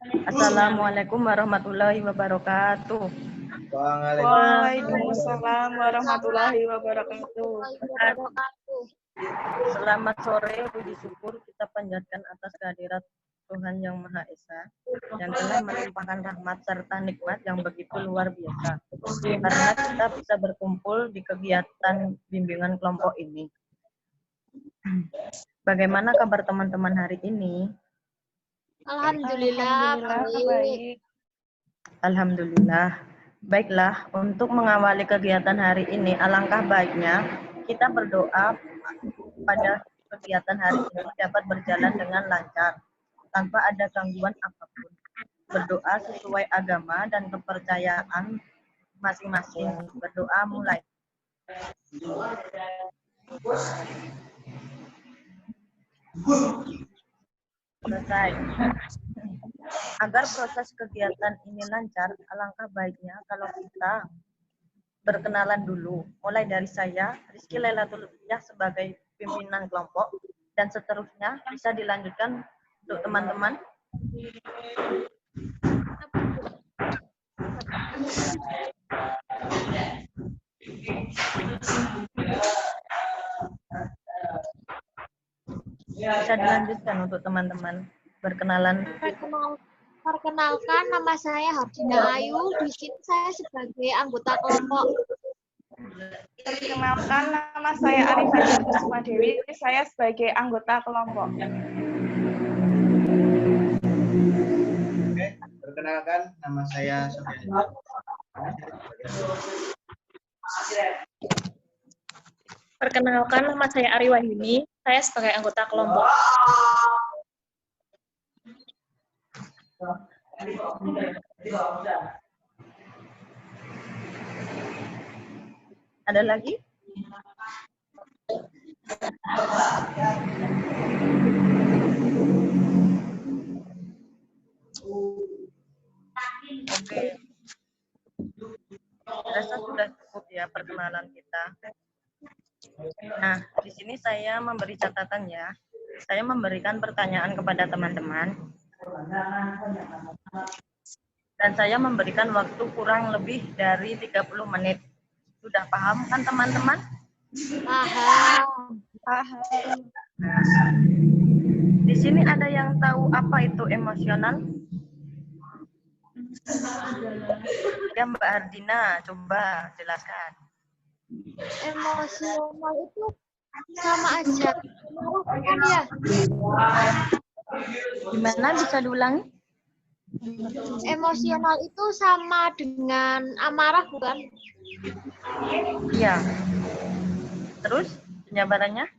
Assalamualaikum warahmatullahi wabarakatuh. Waalaikumsalam warahmatullahi wabarakatuh. Selamat sore, puji syukur kita panjatkan atas kehadirat Tuhan Yang Maha Esa yang telah melimpahkan rahmat serta nikmat yang begitu luar biasa. Karena kita bisa berkumpul di kegiatan bimbingan kelompok ini. Bagaimana kabar teman-teman hari ini? Alhamdulillah baik. Alhamdulillah. Baiklah, untuk mengawali kegiatan hari ini, alangkah baiknya kita berdoa pada kegiatan hari ini dapat berjalan dengan lancar, tanpa ada gangguan apapun. Berdoa sesuai agama dan kepercayaan masing-masing. Berdoa mulai. Selesai. Agar proses kegiatan ini lancar, alangkah baiknya kalau kita berkenalan dulu. Mulai dari saya, Rizky Lailatul Ruqyah sebagai pimpinan kelompok, dan seterusnya bisa dilanjutkan untuk teman-teman. Bisa dilanjutkan untuk teman-teman berkenalan. Perkenalkan, nama saya Hardina Ayu. Di sini saya sebagai anggota kelompok. Perkenalkan, nama saya Arifah Kusuma Dewi. Saya sebagai anggota kelompok. Oke, perkenalkan, nama saya Sofyan. Perkenalkan, nama saya Ari Wahyuni. Saya sebagai anggota kelompok. Ada lagi? Oke. Rasa sudah cukup ya perkenalan kita. Nah, di sini saya memberi catatan ya. Saya memberikan pertanyaan kepada teman-teman. Dan saya memberikan waktu kurang lebih dari 30 menit. Sudah paham kan teman-teman? Paham. Di sini ada yang tahu apa itu emosional? Ya Mbak Ardina, coba jelaskan. Emosional itu sama aja. Bukan ya? Gimana bisa diulangi? Emosional itu sama dengan amarah, bukan? Iya. Terus penjabarannya?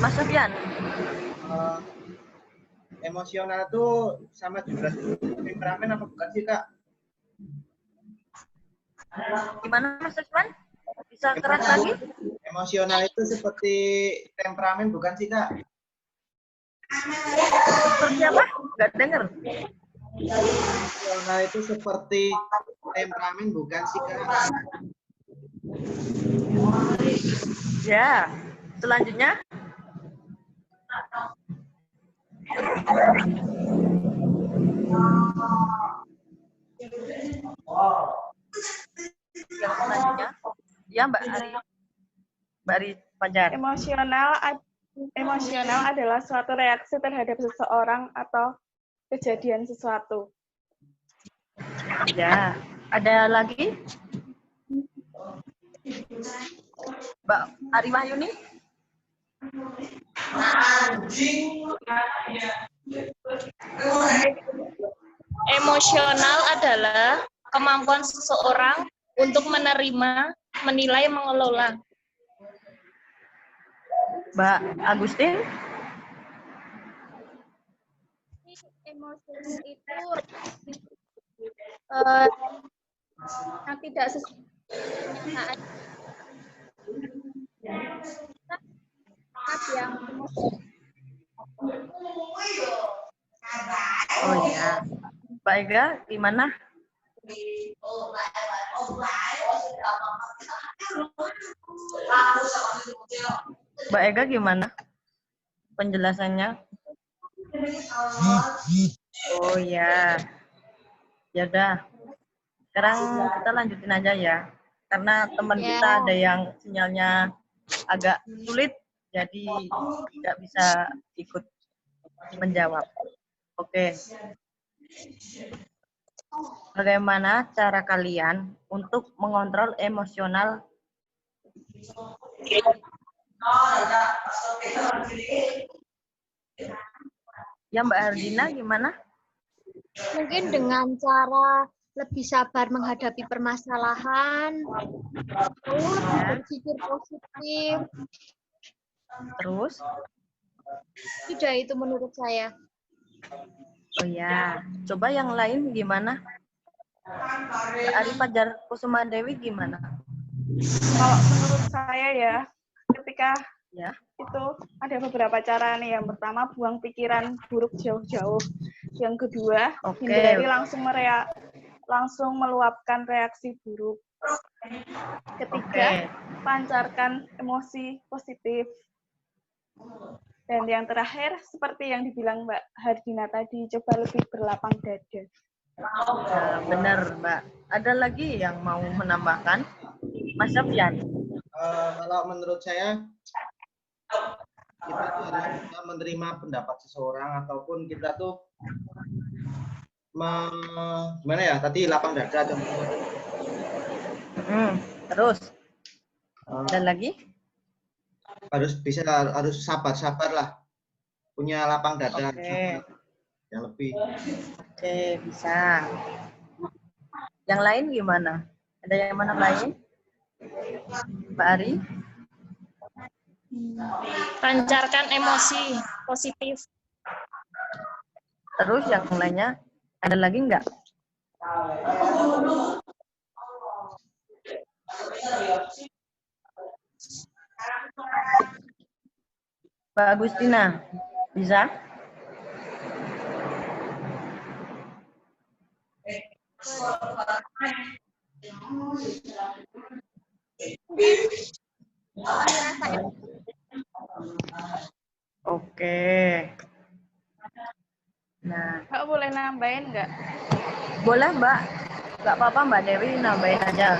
Mas Sofyan. Emosional itu sama juga temperamen apa bukan sih, Kak? Gimana Mas Sofyan? Bisa keras lagi? Emosional itu seperti temperamen bukan sih, Kak? Seperti apa? Nggak dengar. Emosional itu seperti temperamen bukan sih, Kak? Ya. Selanjutnya. Yang selanjutnya. Ya Mbak Ari Fajar. Emosional adalah suatu reaksi terhadap seseorang atau kejadian sesuatu. Ya. Ada lagi? Mbak Ari Wahyuni? Emosional adalah kemampuan seseorang untuk menerima, menilai, mengelola. Mbak Agustin? Emosional itu yang tidak sesuai yang Oh ya. Mbak Ega, gimana? Mbak Ega gimana? penjelasannya? Oh ya, ya udah. Sekarang kita lanjutin aja ya. Karena teman Ya. kita ada yang sinyalnya agak sulit, jadi tidak bisa ikut menjawab. Oke. Bagaimana cara kalian untuk mengontrol emosional? Ya Mbak Hardina gimana? Mungkin dengan cara lebih sabar menghadapi permasalahan, lalu lebih berpikir positif. Terus? Sudah itu menurut saya. Oh ya, coba yang lain gimana? Mbak Ari Fajar Kusuma Dewi gimana? Kalau menurut saya ya, ketika Ya. itu ada beberapa cara nih. Yang pertama, buang pikiran buruk jauh-jauh. Yang kedua, Oke. hindari langsung meluapkan reaksi buruk. Ketiga, pancarkan emosi positif. Dan yang terakhir, seperti yang dibilang Mbak Hardina tadi, coba lebih berlapang dada. Nah, benar Mbak. Ada lagi yang mau menambahkan? Mas Sofyan. Kalau menurut saya, kita tuh harus bisa menerima pendapat seseorang ataupun kita tuh gimana ya? Tadi lapang dada contohnya. Terus? Ada lagi? Harus sabar lah, punya lapang dada Oke. yang lebih. Oke, bisa. Yang lain gimana? Ada yang mana lain? Mbak Ari? Pancarkan emosi positif. Terus yang lainnya? Ada lagi nggak? Mbak Agustina, bisa? Oke. Nah, Mbak boleh nambahin nggak? boleh Mbak. Nggak apa-apa Mbak Dewi, nambahin aja.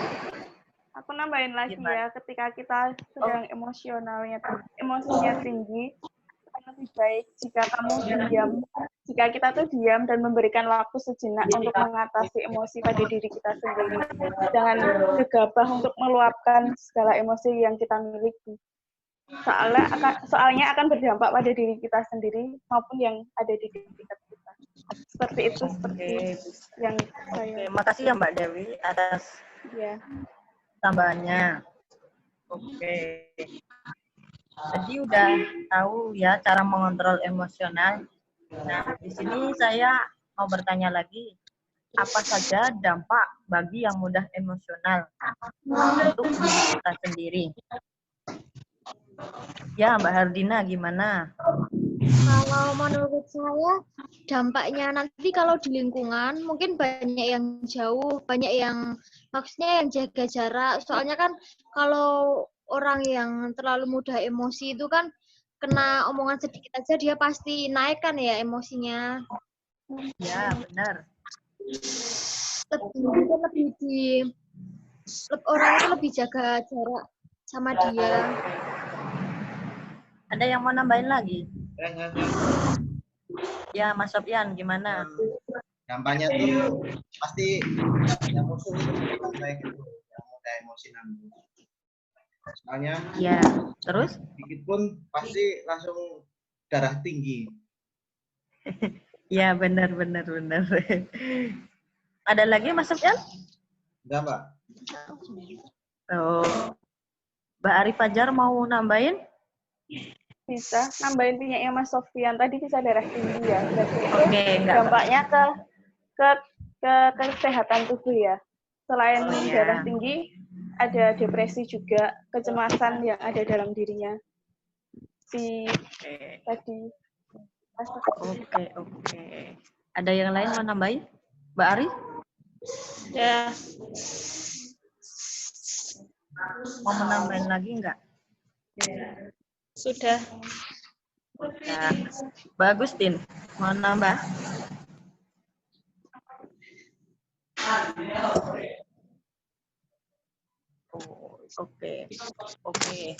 Aku nambahin lagi Gimana? ya, ketika kita sedang emosinya tinggi, lebih baik jika kamu diam, jika kita tuh diam dan memberikan waktu sejenak untuk mengatasi emosi pada diri kita sendiri. Jangan gegabah untuk meluapkan segala emosi yang kita miliki. Soalnya akan berdampak pada diri kita sendiri maupun yang ada di dekat kita. Seperti itu, seperti yang saya. Makasih ya Mbak Dewi atas tambahannya. Oke. Jadi udah tahu ya cara mengontrol emosional. Nah, di sini saya mau bertanya lagi, apa saja dampak bagi yang mudah emosional untuk diri kita sendiri? Ya, Mbak Hardina gimana? Kalau menurut saya, dampaknya nanti kalau di lingkungan mungkin banyak yang jauh, banyak yang maksudnya yang jaga jarak. Soalnya kan kalau orang yang terlalu mudah emosi itu kan kena omongan sedikit aja dia pasti naik kan ya emosinya. Ya, benar. Orang itu lebih jaga jarak sama dia. Ada yang mau nambahin lagi? Ya, Mas Sofyan gimana? Dampaknya tuh pasti yang musuh itu bukan baik itu, yang mudah emosi nanti. Soalnya ya, terus? sedikit pun pasti langsung darah tinggi. Ya, benar. Ada lagi Mas Sofyan? Enggak, Mbak. Oh. Mbak Ari Fajar mau nambahin? Bisa nambahin punyanya Mas Sofyan. Tadi bisa darah tinggi ya. Berarti itu Enggak. dampaknya ke kesehatan tubuh ya. Selain darah tinggi, ada depresi juga, kecemasan yang ada dalam dirinya. Tadi. Oke. Ada yang lain mau nambahin? Mbak Ari? Ya. Mau menambahin lagi enggak? Sudah. Ya. Bagus, Tin. Mau nambah? Oh, oke. Oke.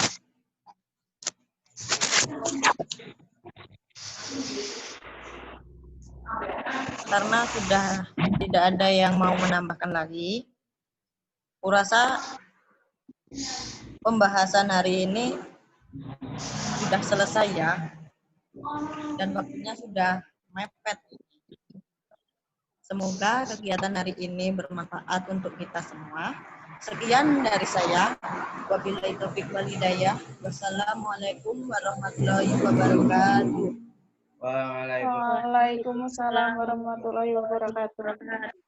Karena sudah tidak ada yang mau menambahkan lagi, kurasa pembahasan hari ini sudah selesai ya. Dan waktunya sudah mepet. Semoga kegiatan hari ini bermanfaat untuk kita semua. Sekian dari saya. Wabillahi taufiq wal hidayah. Wassalamualaikum warahmatullahi wabarakatuh. Waalaikumsalam. Waalaikumsalam warahmatullahi wabarakatuh.